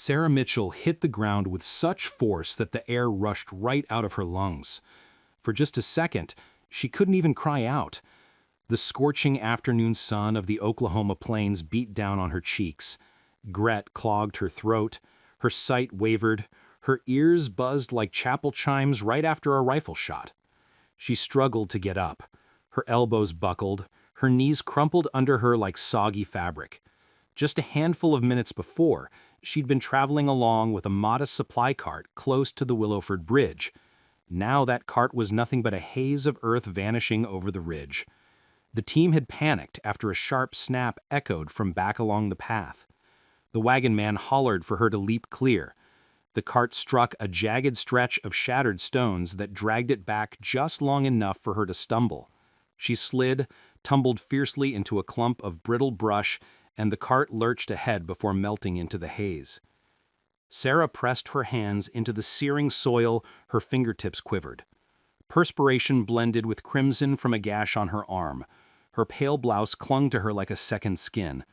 Sarah Mitchell hit the ground with such force that the air rushed right out of her lungs. For just a second, she couldn't even cry out. The scorching afternoon sun of the Oklahoma plains beat down on her cheeks. Gret clogged her throat, her sight wavered, her ears buzzed like chapel chimes right after a rifle shot. She struggled to get up. Her elbows buckled, her knees crumpled under her like soggy fabric. Just a handful of minutes before, she'd been traveling along with a modest supply cart close to the Willowford Bridge. Now that cart was nothing but a haze of earth vanishing over the ridge. The team had panicked after a sharp snap echoed from back along the path. The wagon man hollered for her to leap clear. The cart struck a jagged stretch of shattered stones that dragged it back just long enough for her to stumble. She slid, tumbled fiercely into a clump of brittle brush, and the cart lurched ahead before melting into the haze. Sarah pressed her hands into the searing soil, her fingertips quivered. Perspiration blended with crimson from a gash on her arm. Her pale blouse clung to her like a second skin.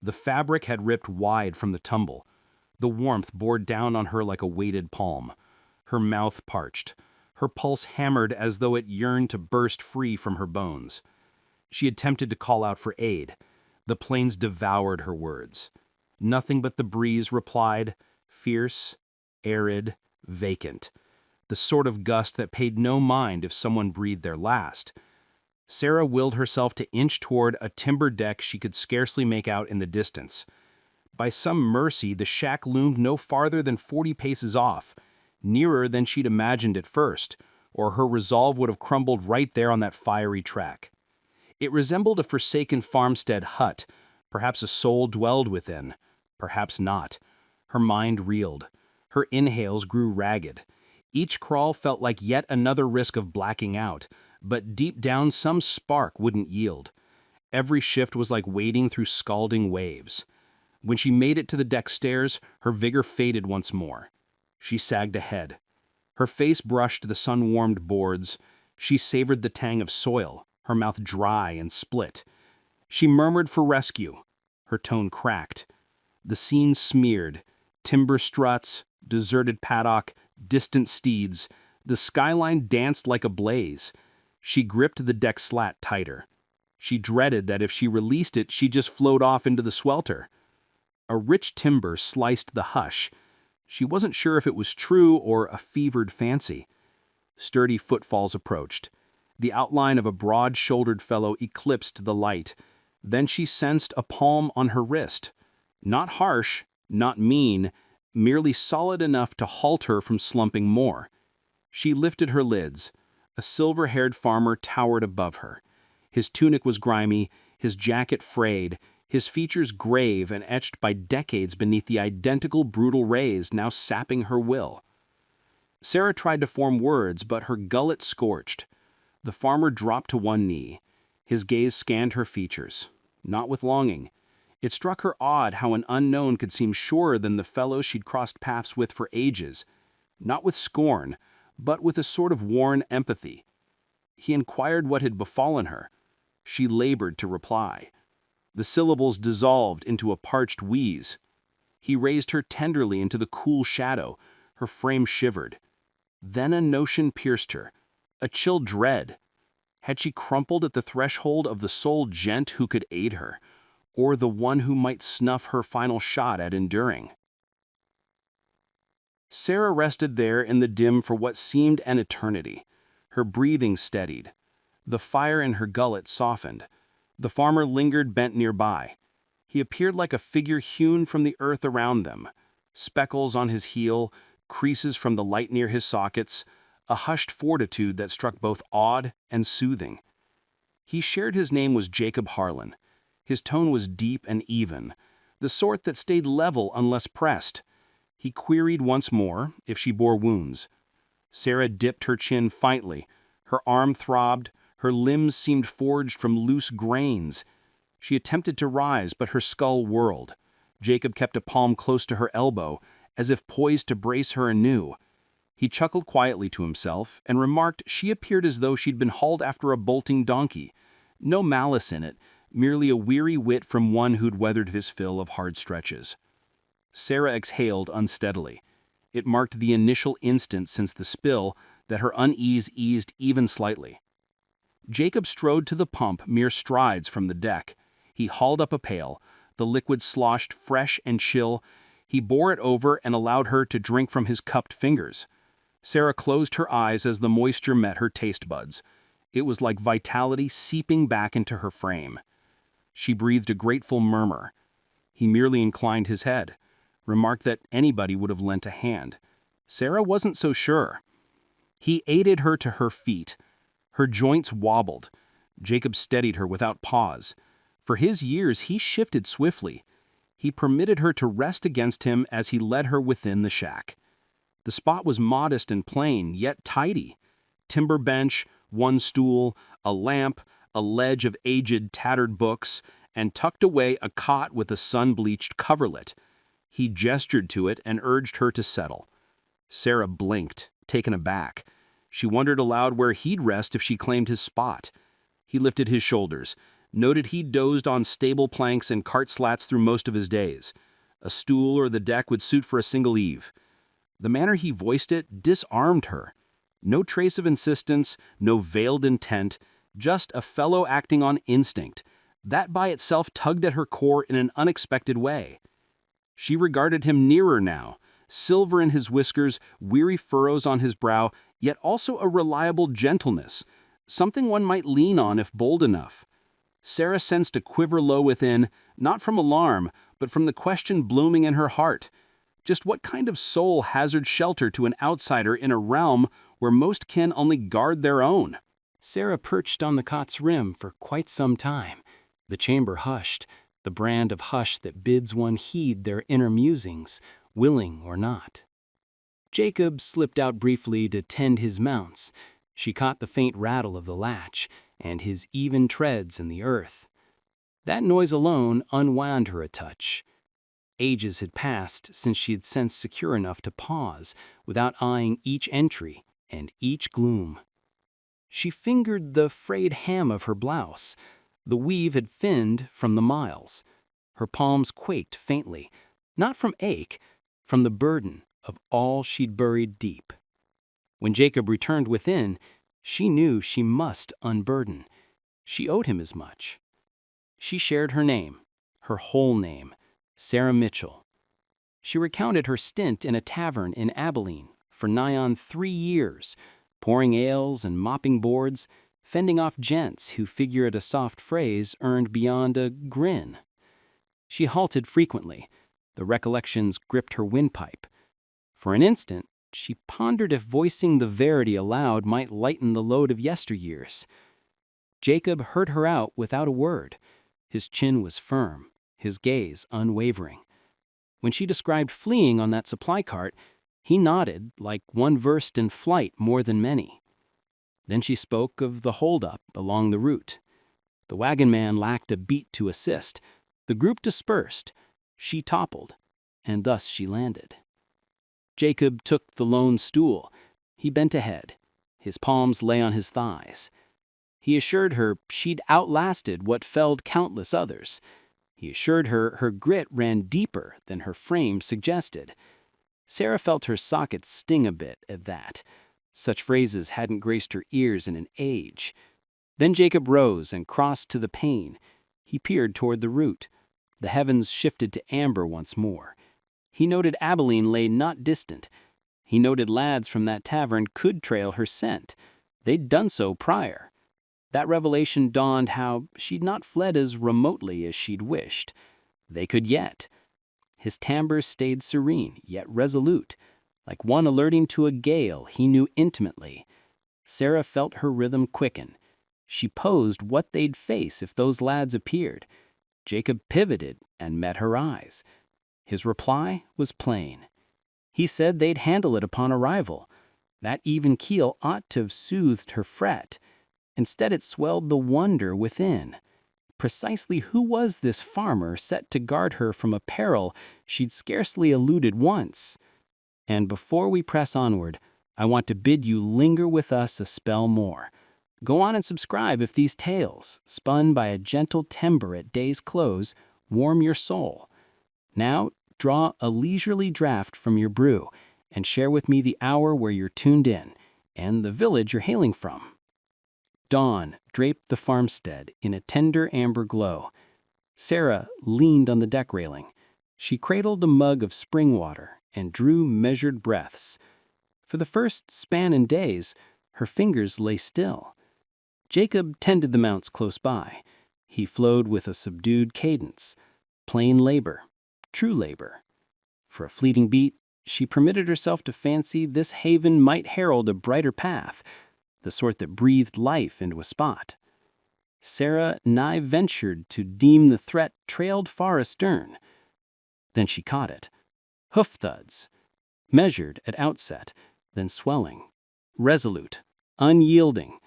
The fabric had ripped wide from the tumble. The warmth bore down on her like a weighted palm. Her mouth parched. Her pulse hammered as though it yearned to burst free from her bones. She attempted to call out for aid. The plains devoured her words. Nothing but the breeze replied, fierce, arid, vacant. The sort of gust that paid no mind if someone breathed their last. Sarah willed herself to inch toward a timber deck she could scarcely make out in the distance. By some mercy, the shack loomed no farther than 40 paces off, nearer than she'd imagined at first, or her resolve would have crumbled right there on that fiery track. It resembled a forsaken farmstead hut. Perhaps a soul dwelled within, perhaps not. Her mind reeled. Her inhales grew ragged. Each crawl felt like yet another risk of blacking out, but deep down some spark wouldn't yield. Every shift was like wading through scalding waves. When she made it to the deck stairs, her vigor faded once more. She sagged ahead. Her face brushed the sun-warmed boards. She savored the tang of soil, her mouth dry and split. She murmured for rescue. Her tone cracked. The scene smeared. Timber struts, deserted paddock, distant steeds. The skyline danced like a blaze. She gripped the deck slat tighter. She dreaded that if she released it, she'd just float off into the swelter. A rich timber sliced the hush. She wasn't sure if it was true or a fevered fancy. Sturdy footfalls approached. The outline of a broad-shouldered fellow eclipsed the light. Then she sensed a palm on her wrist. Not harsh, not mean, merely solid enough to halt her from slumping more. She lifted her lids. A silver-haired farmer towered above her. His tunic was grimy, his jacket frayed, his features grave and etched by decades beneath the identical brutal rays now sapping her will. Sarah tried to form words, but her gullet scorched. The farmer dropped to one knee. His gaze scanned her features, not with longing. It struck her odd how an unknown could seem surer than the fellows she'd crossed paths with for ages, not with scorn, but with a sort of worn empathy. He inquired what had befallen her. She labored to reply. The syllables dissolved into a parched wheeze. He raised her tenderly into the cool shadow. Her frame shivered. Then a notion pierced her, a chill dread. Had she crumpled at the threshold of the sole gent who could aid her, or the one who might snuff her final shot at enduring? Sarah rested there in the dim for what seemed an eternity. Her breathing steadied. The fire in her gullet softened. The farmer lingered bent nearby. He appeared like a figure hewn from the earth around them. Speckles on his heel, creases from the light near his sockets, a hushed fortitude that struck both awed and soothing. He shared his name was Jacob Harlan. His tone was deep and even, the sort that stayed level unless pressed. He queried once more if she bore wounds. Sarah dipped her chin faintly. Her arm throbbed. Her limbs seemed forged from loose grains. She attempted to rise, but her skull whirled. Jacob kept a palm close to her elbow, as if poised to brace her anew. He chuckled quietly to himself and remarked she appeared as though she'd been hauled after a bolting donkey. No malice in it, merely a weary wit from one who'd weathered his fill of hard stretches. Sarah exhaled unsteadily. It marked the initial instant since the spill that her unease eased even slightly. Jacob strode to the pump mere strides from the deck. He hauled up a pail. The liquid sloshed fresh and chill. He bore it over and allowed her to drink from his cupped fingers. Sarah closed her eyes as the moisture met her taste buds. It was like vitality seeping back into her frame. She breathed a grateful murmur. He merely inclined his head, remarked that anybody would have lent a hand. Sarah wasn't so sure. He aided her to her feet. Her joints wobbled. Jacob steadied her without pause. For his years, he shifted swiftly. He permitted her to rest against him as he led her within the shack. The spot was modest and plain, yet tidy. Timber bench, one stool, a lamp, a ledge of aged, tattered books, and tucked away a cot with a sun-bleached coverlet. He gestured to it and urged her to settle. Sarah blinked, taken aback. She wondered aloud where he'd rest if she claimed his spot. He lifted his shoulders, noted he'd dozed on stable planks and cart slats through most of his days. A stool or the deck would suit for a single eve. The manner he voiced it disarmed her. No trace of insistence, no veiled intent, just a fellow acting on instinct. That by itself tugged at her core in an unexpected way. She regarded him nearer now, silver in his whiskers, weary furrows on his brow, yet also a reliable gentleness, something one might lean on if bold enough. Sarah sensed a quiver low within, not from alarm, but from the question blooming in her heart. Just what kind of soul hazards shelter to an outsider in a realm where most kin only guard their own? Sarah perched on the cot's rim for quite some time. The chamber hushed, the brand of hush that bids one heed their inner musings, willing or not. Jacob slipped out briefly to tend his mounts. She caught the faint rattle of the latch and his even treads in the earth. That noise alone unwound her a touch. Ages had passed since she had sensed secure enough to pause without eyeing each entry and each gloom. She fingered the frayed hem of her blouse. The weave had thinned from the miles. Her palms quaked faintly, not from ache, from the burden of all she'd buried deep. When Jacob returned within, she knew she must unburden. She owed him as much. She shared her name, her whole name, Sarah Mitchell. She recounted her stint in a tavern in Abilene for nigh on 3 years, pouring ales and mopping boards, fending off gents who figured a soft phrase earned beyond a grin. She halted frequently. The recollections gripped her windpipe. For an instant, she pondered if voicing the verity aloud might lighten the load of yesteryears. Jacob heard her out without a word. His chin was firm, his gaze unwavering. When she described fleeing on that supply cart, he nodded like one versed in flight more than many. Then she spoke of the holdup along the route. The wagon man lacked a beat to assist. The group dispersed. She toppled, and thus she landed. Jacob took the lone stool. He bent ahead. His palms lay on his thighs. He assured her she'd outlasted what felled countless others. He assured her her grit ran deeper than her frame suggested. Sarah felt her sockets sting a bit at that. Such phrases hadn't graced her ears in an age. Then Jacob rose and crossed to the pane. He peered toward the route. The heavens shifted to amber once more. He noted Abilene lay not distant. He noted lads from that tavern could trail her scent. They'd done so prior. That revelation dawned how she'd not fled as remotely as she'd wished. They could yet. His timbre stayed serene, yet resolute, like one alerting to a gale he knew intimately. Sarah felt her rhythm quicken. She posed what they'd face if those lads appeared. Jacob pivoted and met her eyes. His reply was plain. He said they'd handle it upon arrival. That even keel ought to have soothed her fret. Instead, it swelled the wonder within. Precisely who was this farmer set to guard her from a peril she'd scarcely eluded once? And before we press onward, I want to bid you linger with us a spell more. Go on and subscribe if these tales, spun by a gentle timbre at day's close, warm your soul. Now, draw a leisurely draught from your brew and share with me the hour where you're tuned in and the village you're hailing from. Dawn draped the farmstead in a tender amber glow. Sarah leaned on the deck railing. She cradled a mug of spring water and drew measured breaths. For the first span in days, her fingers lay still. Jacob tended the mounts close by. He flowed with a subdued cadence. Plain labor, true labor. For a fleeting beat, she permitted herself to fancy this haven might herald a brighter path, the sort that breathed life into a spot. Sarah nigh ventured to deem the threat trailed far astern. Then she caught it. Hoof thuds, measured at outset, then swelling, resolute, unyielding.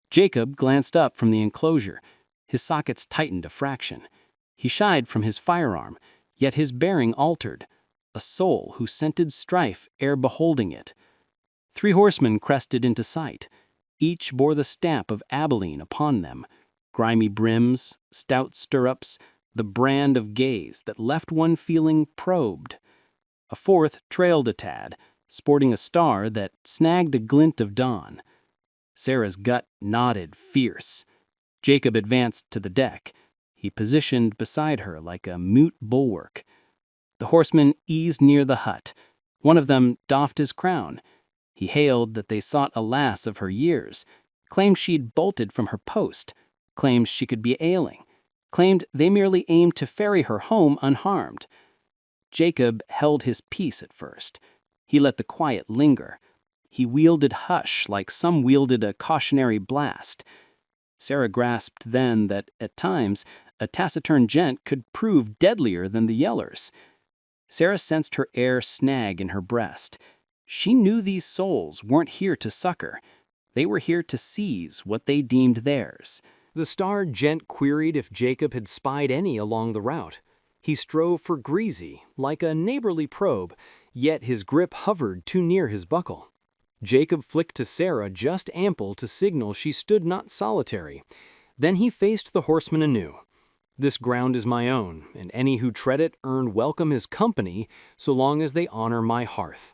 Jacob glanced up from the enclosure. His sockets tightened a fraction. He shied from his firearm, yet his bearing altered. A soul who scented strife ere beholding it. 3 horsemen crested into sight. Each bore the stamp of Abilene upon them. Grimy brims, stout stirrups, the brand of gaze that left one feeling probed. A 4th trailed a tad, sporting a star that snagged a glint of dawn. Sarah's gut nodded fierce. Jacob advanced to the deck. He positioned beside her like a mute bulwark. The horsemen eased near the hut. One of them doffed his crown. He hailed that they sought a lass of her years, claimed she'd bolted from her post, claimed she could be ailing, claimed they merely aimed to ferry her home unharmed. Jacob held his peace at first. He let the quiet linger. He wielded hush like some wielded a cautionary blast. Sarah grasped then that, at times, a taciturn gent could prove deadlier than the yellers. Sarah sensed her air snag in her breast. She knew these souls weren't here to succor. They were here to seize what they deemed theirs. The starred gent queried if Jacob had spied any along the route. He strove for greasy, like a neighborly probe, yet his grip hovered too near his buckle. Jacob flicked to Sarah just ample to signal she stood not solitary. Then he faced the horseman anew. This ground is my own, and any who tread it earn welcome his company, so long as they honor my hearth.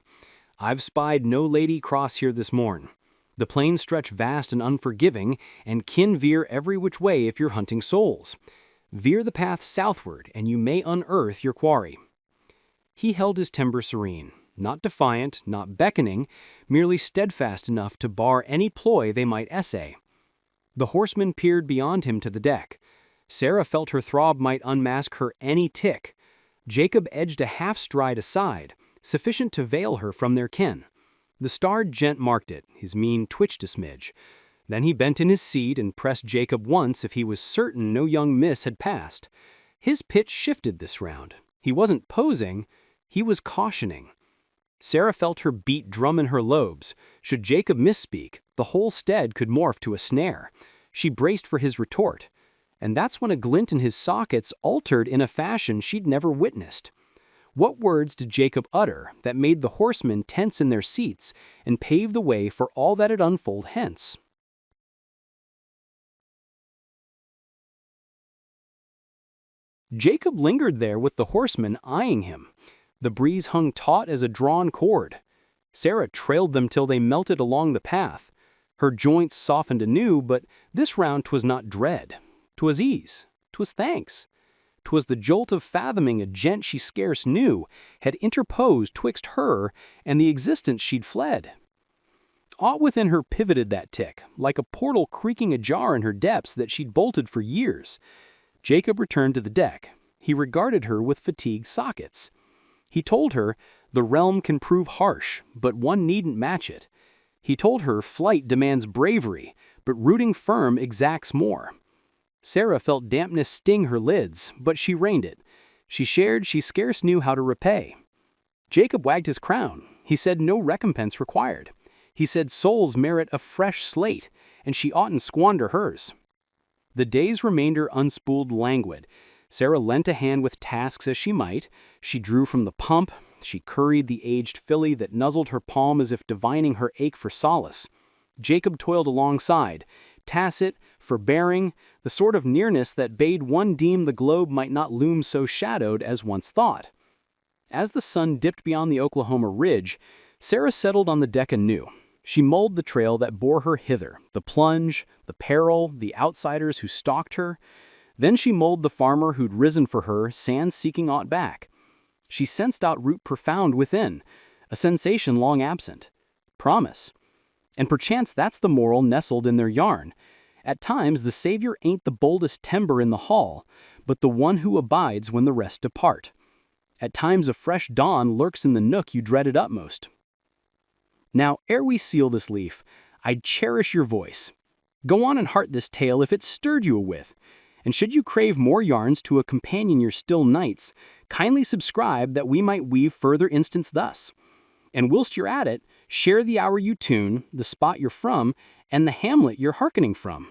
I've spied no lady cross here this morn. The plains stretch vast and unforgiving, and kin veer every which way if you're hunting souls. Veer the path southward, and you may unearth your quarry. He held his timber serene, not defiant, not beckoning, merely steadfast enough to bar any ploy they might essay. The horseman peered beyond him to the deck. Sarah felt her throb might unmask her any tick. Jacob edged a half-stride aside, sufficient to veil her from their ken. The starred gent marked it, his mien twitched a smidge. Then he bent in his seat and pressed Jacob once if he was certain no young miss had passed. His pitch shifted this round. He wasn't posing, he was cautioning. Sarah felt her beat drum in her lobes. Should Jacob misspeak, the whole stead could morph to a snare. She braced for his retort. And that's when a glint in his sockets altered in a fashion she'd never witnessed. What words did Jacob utter that made the horsemen tense in their seats and pave the way for all that'd unfold hence? Jacob lingered there with the horsemen eyeing him. The breeze hung taut as a drawn cord. Sarah trailed them till they melted along the path. Her joints softened anew, but this round 'twas not dread. 'Twas ease, 'twas thanks. 'Twas the jolt of fathoming a gent she scarce knew had interposed twixt her and the existence she'd fled. Aught within her pivoted that tick, like a portal creaking ajar in her depths that she'd bolted for years. Jacob returned to the deck. He regarded her with fatigued sockets. He told her the realm can prove harsh, but one needn't match it. He told her flight demands bravery, but rooting firm exacts more. Sarah felt dampness sting her lids, but she reined it. She shared she scarce knew how to repay. Jacob wagged his crown. He said no recompense required. He said souls merit a fresh slate, and she oughtn't squander hers. The day's remainder unspooled languid. Sarah lent a hand with tasks as she might. She drew from the pump. She curried the aged filly that nuzzled her palm as if divining her ache for solace. Jacob toiled alongside, tacit, forbearing, the sort of nearness that bade one deem the globe might not loom so shadowed as once thought. As the sun dipped beyond the Oklahoma ridge, Sarah settled on the deck anew. She mulled the trail that bore her hither, the plunge, the peril, the outsiders who stalked her. Then she mulled the farmer who'd risen for her, sans seeking aught back. She sensed out root profound within, a sensation long absent. Promise. And perchance that's the moral nestled in their yarn. At times the Savior ain't the boldest timber in the hall, but the one who abides when the rest depart. At times a fresh dawn lurks in the nook you dreaded utmost. Now, ere we seal this leaf, I'd cherish your voice. Go on and heart this tale if it stirred you a whit. And should you crave more yarns to companion your still nights, kindly subscribe that we might weave further instance thus. And whilst you're at it, share the hour you tune, the spot you're from, and the hamlet you're hearkening from.